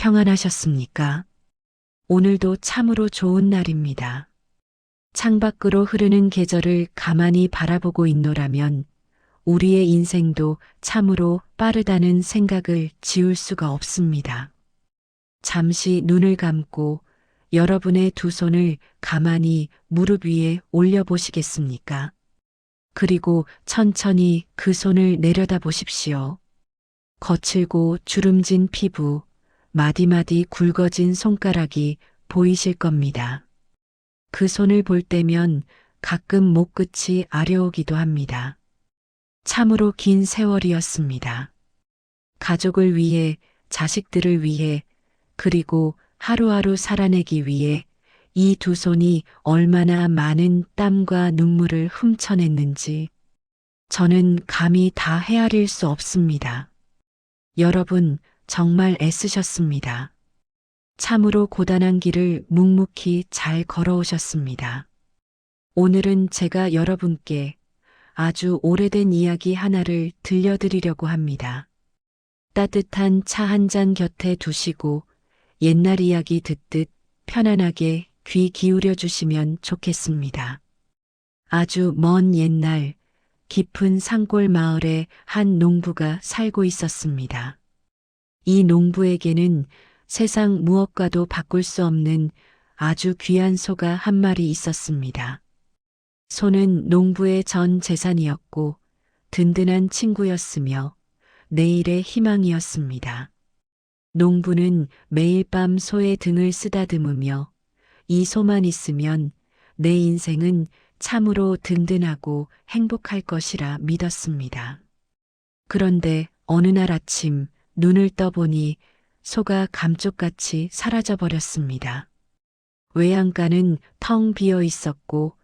평안하셨습니까? 오늘도 참으로 좋은 날입니다. 창밖으로 흐르는 계절을 가만히 바라보고 있노라면 우리의 인생도 참으로 빠르다는 생각을 지울 수가 없습니다. 잠시 눈을 감고 여러분의 두 손을 가만히 무릎 위에 올려보시겠습니까? 그리고 천천히 그 손을 내려다 보십시오. 거칠고 주름진 피부, 마디마디 굵어진 손가락이 보이실 겁니다. 그 손을 볼 때면 가끔 목끝이 아려오기도 합니다. 참으로 긴 세월이었습니다. 가족을 위해, 자식들을 위해, 그리고 하루하루 살아내기 위해 이 두 손이 얼마나 많은 땀과 눈물을 훔쳐냈는지 저는 감히 다 헤아릴 수 없습니다. 여러분 정말 애쓰셨습니다. 참으로 고단한 길을 묵묵히 잘 걸어오셨습니다. 오늘은 제가 여러분께 아주 오래된 이야기 하나를 들려드리려고 합니다. 따뜻한 차 한 잔 곁에 두시고 옛날 이야기 듣듯 편안하게 귀 기울여 주시면 좋겠습니다. 아주 먼 옛날 깊은 산골 마을에 한 농부가 살고 있었습니다. 이 농부에게는 세상 무엇과도 바꿀 수 없는 아주 귀한 소가 한 마리 있었습니다. 소는 농부의 전 재산이었고 든든한 친구였으며 내일의 희망이었습니다. 농부는 매일 밤 소의 등을 쓰다듬으며 이 소만 있으면 내 인생은 참으로 든든하고 행복할 것이라 믿었습니다. 그런데 어느 날 아침 눈을 떠보니 소가 감쪽같이 사라져 버렸습니다. 외양간은 텅 비어 있었고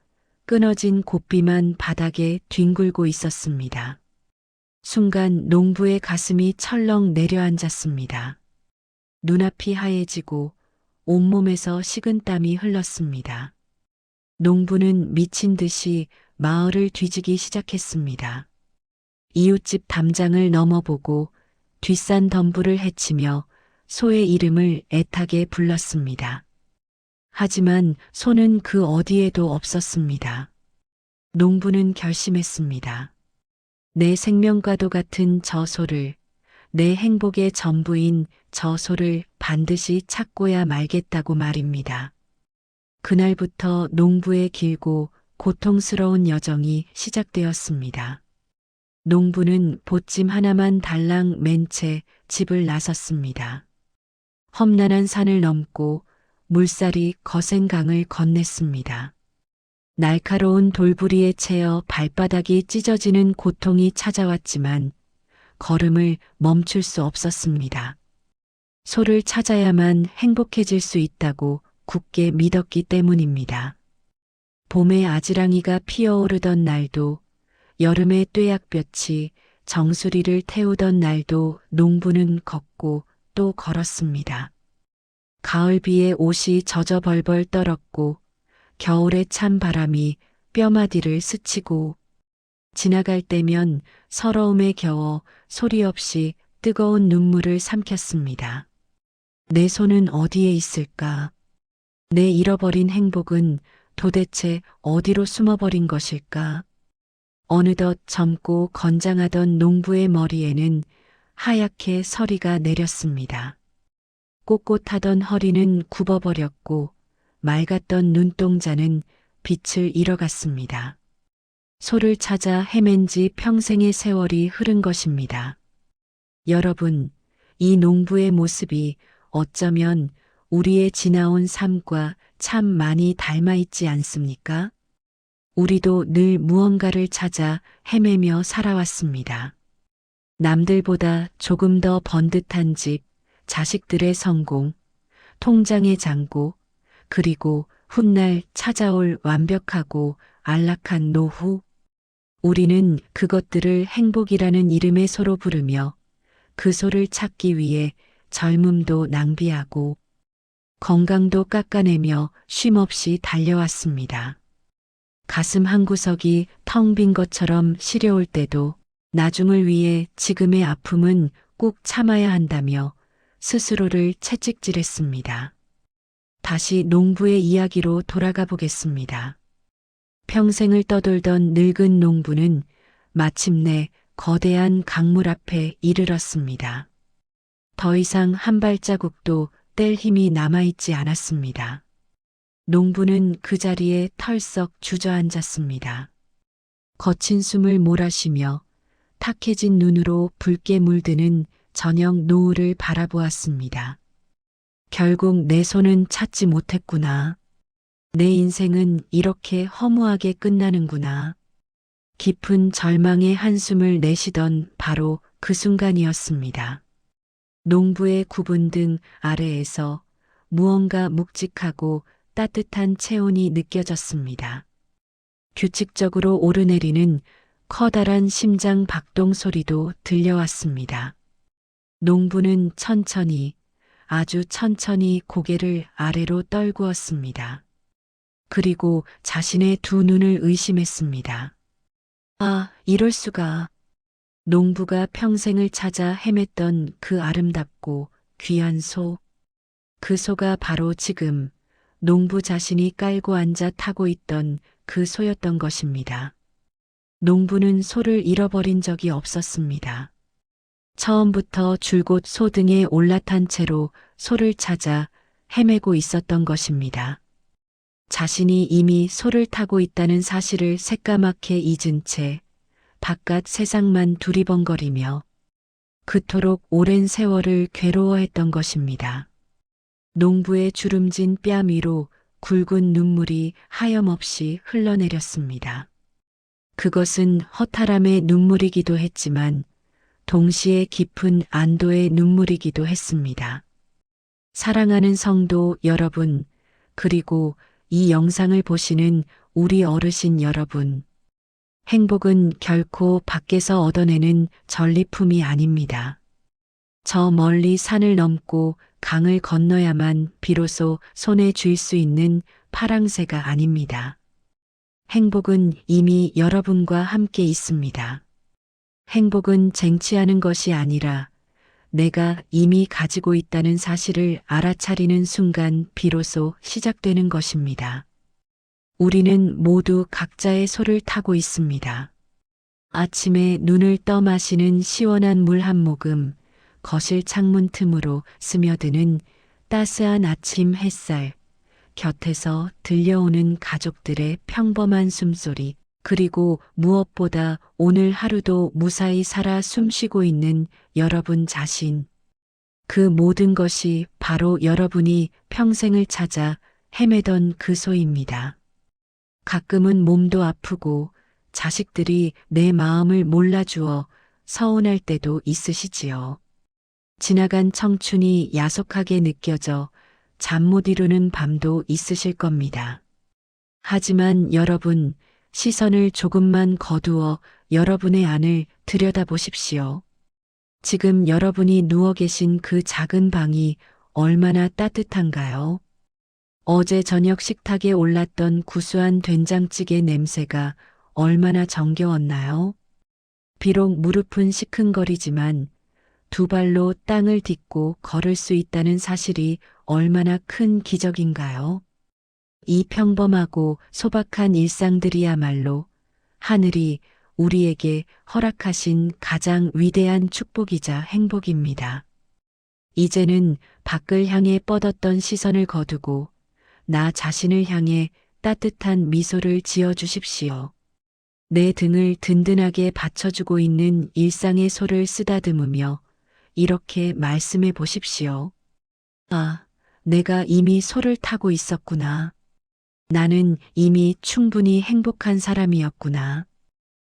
끊어진 고삐만 바닥에 뒹굴고 있었습니다. 순간 농부의 가슴이 철렁 내려앉았습니다. 눈앞이 하얘지고 온몸에서 식은땀이 흘렀습니다. 농부는 미친 듯이 마을을 뒤지기 시작했습니다. 이웃집 담장을 넘어보고 뒷산 덤불을 헤치며 소의 이름을 애타게 불렀습니다. 하지만 소는 그 어디에도 없었습니다. 농부는 결심했습니다. 내 생명과도 같은 저 소를, 내 행복의 전부인 저 소를 반드시 찾고야 말겠다고 말입니다. 그날부터 농부의 길고 고통스러운 여정이 시작되었습니다. 농부는 보찜 하나만 달랑 맨 채 집을 나섰습니다. 험난한 산을 넘고 물살이 거센 강을 건넸습니다. 날카로운 돌부리에 채여 발바닥이 찢어지는 고통이 찾아왔지만 걸음을 멈출 수 없었습니다. 소를 찾아야만 행복해질 수 있다고 굳게 믿었기 때문입니다. 봄에 아지랑이가 피어오르던 날도, 여름에 뙤약볕이 정수리를 태우던 날도 농부는 걷고 또 걸었습니다. 가을비에 옷이 젖어 벌벌 떨었고 겨울에 찬 바람이 뼈마디를 스치고 지나갈 때면 서러움에 겨워 소리 없이 뜨거운 눈물을 삼켰습니다. 내 손은 어디에 있을까? 내 잃어버린 행복은 도대체 어디로 숨어버린 것일까? 어느덧 젊고 건장하던 농부의 머리에는 하얗게 서리가 내렸습니다. 꼿꼿하던 허리는 굽어버렸고 맑았던 눈동자는 빛을 잃어갔습니다. 소를 찾아 헤맨 지 평생의 세월이 흐른 것입니다. 여러분, 이 농부의 모습이 어쩌면 우리의 지나온 삶과 참 많이 닮아 있지 않습니까? 우리도 늘 무언가를 찾아 헤매며 살아왔습니다. 남들보다 조금 더 번듯한 집, 자식들의 성공, 통장의 잔고, 그리고 훗날 찾아올 완벽하고 안락한 노후. 우리는 그것들을 행복이라는 이름의 소로 부르며 그 소를 찾기 위해 젊음도 낭비하고 건강도 깎아내며 쉼없이 달려왔습니다. 가슴 한구석이 텅 빈 것처럼 시려올 때도 나중을 위해 지금의 아픔은 꼭 참아야 한다며 스스로를 채찍질했습니다. 다시 농부의 이야기로 돌아가 보겠습니다. 평생을 떠돌던 늙은 농부는 마침내 거대한 강물 앞에 이르렀습니다. 더 이상 한 발자국도 뗄 힘이 남아있지 않았습니다. 농부는 그 자리에 털썩 주저앉았습니다. 거친 숨을 몰아쉬며 탁해진 눈으로 붉게 물드는 저녁 노을을 바라보았습니다. 결국 내 손은 찾지 못했구나. 내 인생은 이렇게 허무하게 끝나는구나. 깊은 절망의 한숨을 내쉬던 바로 그 순간이었습니다. 농부의 굽은 등 아래에서 무언가 묵직하고 따뜻한 체온이 느껴졌습니다. 규칙적으로 오르내리는 커다란 심장 박동 소리도 들려왔습니다. 농부는 천천히, 아주 천천히 고개를 아래로 떨구었습니다. 그리고 자신의 두 눈을 의심했습니다. 아, 이럴 수가. 농부가 평생을 찾아 헤맸던 그 아름답고 귀한 소. 그 소가 바로 지금 농부 자신이 깔고 앉아 타고 있던 그 소였던 것입니다. 농부는 소를 잃어버린 적이 없었습니다. 처음부터 줄곧 소 등에 올라탄 채로 소를 찾아 헤매고 있었던 것입니다. 자신이 이미 소를 타고 있다는 사실을 새까맣게 잊은 채 바깥 세상만 두리번거리며 그토록 오랜 세월을 괴로워했던 것입니다. 농부의 주름진 뺨 위로 굵은 눈물이 하염없이 흘러내렸습니다. 그것은 허탈함의 눈물이기도 했지만 동시에 깊은 안도의 눈물이기도 했습니다. 사랑하는 성도 여러분, 그리고 이 영상을 보시는 우리 어르신 여러분, 행복은 결코 밖에서 얻어내는 전리품이 아닙니다. 저 멀리 산을 넘고 강을 건너야만 비로소 손에 쥘 수 있는 파랑새가 아닙니다. 행복은 이미 여러분과 함께 있습니다. 행복은 쟁취하는 것이 아니라 내가 이미 가지고 있다는 사실을 알아차리는 순간 비로소 시작되는 것입니다. 우리는 모두 각자의 소를 타고 있습니다. 아침에 눈을 떠 마시는 시원한 물 한 모금, 거실 창문 틈으로 스며드는 따스한 아침 햇살, 곁에서 들려오는 가족들의 평범한 숨소리, 그리고 무엇보다 오늘 하루도 무사히 살아 숨쉬고 있는 여러분 자신. 그 모든 것이 바로 여러분이 평생을 찾아 헤매던 그 소입니다. 가끔은 몸도 아프고 자식들이 내 마음을 몰라주어 서운할 때도 있으시지요. 지나간 청춘이 야속하게 느껴져 잠 못 이루는 밤도 있으실 겁니다. 하지만 여러분, 시선을 조금만 거두어 여러분의 안을 들여다보십시오. 지금 여러분이 누워 계신 그 작은 방이 얼마나 따뜻한가요? 어제 저녁 식탁에 올랐던 구수한 된장찌개 냄새가 얼마나 정겨웠나요? 비록 무릎은 시큰거리지만 두 발로 땅을 딛고 걸을 수 있다는 사실이 얼마나 큰 기적인가요? 이 평범하고 소박한 일상들이야말로 하늘이 우리에게 허락하신 가장 위대한 축복이자 행복입니다. 이제는 밖을 향해 뻗었던 시선을 거두고 나 자신을 향해 따뜻한 미소를 지어 주십시오. 내 등을 든든하게 받쳐주고 있는 일상의 소를 쓰다듬으며 이렇게 말씀해 보십시오. 아, 내가 이미 소를 타고 있었구나. 나는 이미 충분히 행복한 사람이었구나.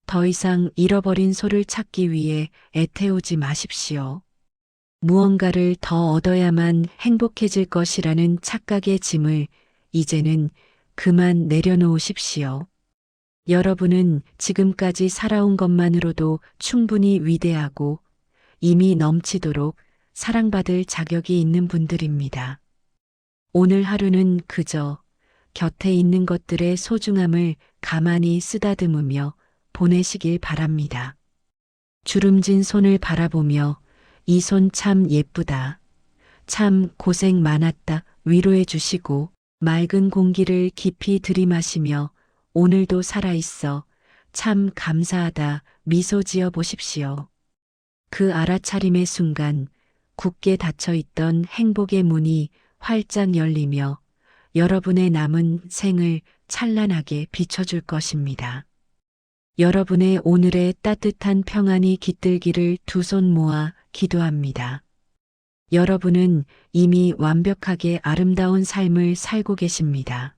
더 이상 잃어버린 소를 찾기 위해 애태우지 마십시오. 무언가를 더 얻어야만 행복해질 것이라는 착각의 짐을 이제는 그만 내려놓으십시오. 여러분은 지금까지 살아온 것만으로도 충분히 위대하고 이미 넘치도록 사랑받을 자격이 있는 분들입니다. 오늘 하루는 그저 곁에 있는 것들의 소중함을 가만히 쓰다듬으며 보내시길 바랍니다. 주름진 손을 바라보며 이 손 참 예쁘다. 참 고생 많았다 위로해 주시고 맑은 공기를 깊이 들이마시며 오늘도 살아있어 참 감사하다 미소 지어 보십시오. 그 알아차림의 순간 굳게 닫혀 있던 행복의 문이 활짝 열리며 여러분의 남은 생을 찬란하게 비춰줄 것입니다. 여러분의 오늘의 따뜻한 평안이 깃들기를 두 손 모아 기도합니다. 여러분은 이미 완벽하게 아름다운 삶을 살고 계십니다.